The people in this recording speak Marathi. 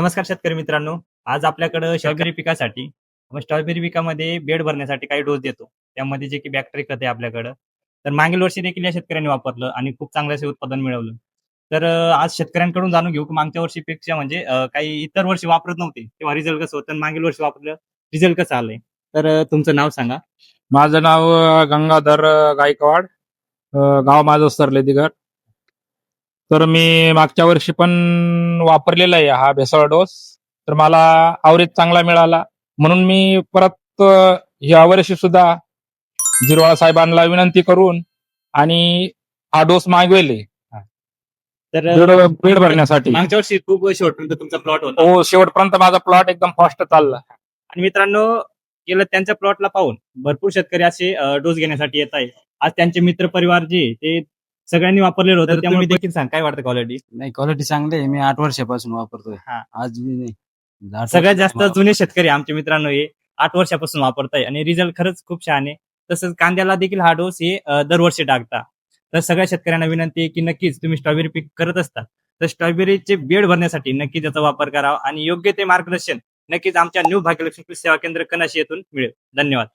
नमस्कार शेतकरी मित्रांनो. आज आपल्याकडं स्ट्रॉबेरी पिकासाठी स्ट्रॉबेरी पिकामध्ये बेड भरण्यासाठी काही डोस देतो. त्यामध्ये जे की बॅक्टेरिया खत आहे आपल्याकडं. तर मागील वर्षी देखील या शेतकऱ्यांनी वापरलं आणि खूप चांगलं असे उत्पादन मिळवलं. तर आज शेतकऱ्यांकडून जाणून घेऊ की मागच्या वर्षीपेक्षा म्हणजे काही इतर वर्षी वापरत नव्हते, तेव्हा रिझल्ट कसं होतं आणि मागील वर्षी वापरलं, रिझल्ट कसं आलंय? तर तुमचं नाव सांगा. माझं नाव गंगाधर गायकवाड. गाव माझं सरलेदिगर. तर मी मागच्या वर्षी पण वापरलेला आहे हा भेसळ डोस. तर मला आवरेज चांगला मिळाला, म्हणून मी परत या वर्षी सुद्धा जिरवाळ साहेबांना विनंती करून आणि हा डोस मागवेले तर बेड भरण्यासाठी. मागच्या वर्षी खूप शेवटपर्यंत तुमचा प्लॉट होता. हो, शेवटपर्यंत माझा प्लॉट एकदम फास्ट चालला. आणि मित्रांनो, गेलं त्यांच्या प्लॉटला पाहून भरपूर शेतकरी असे डोस घेण्यासाठी येत आहे. आज त्यांचे मित्र परिवार जे आहे, ते सगळ्यांनी वापरलेलं होतं. त्यामुळे देखील सांग काय वाटतं क्वालिटी? नाही, क्वालिटी चांगली आहे. मी 8 वर्षापासून वापरतोय. हा. आज मी नाही. 8 सगळ्यात जास्त वर्षापासून जुने शेतकरी आमचे मित्रांनो हे 8 वर्षापासून वापरताय आणि रिझल्ट खरंच खूप छान आहे. तसंच कांद्याला देखील हा डोस हे दरवर्षी टाकता. तर सगळ्या शेतकऱ्यांना विनंती आहे की नक्कीच तुम्ही स्ट्रॉबेरी पीक करत असता तर स्ट्रॉबेरीचे बेड भरण्यासाठी नक्कीच त्याचा वापर करावा आणि योग्य ते मार्गदर्शन नक्कीच आमच्या न्यू भाग्यलक्ष्मी कृषी सेवा केंद्र कनाशी येथून मिळेल. धन्यवाद.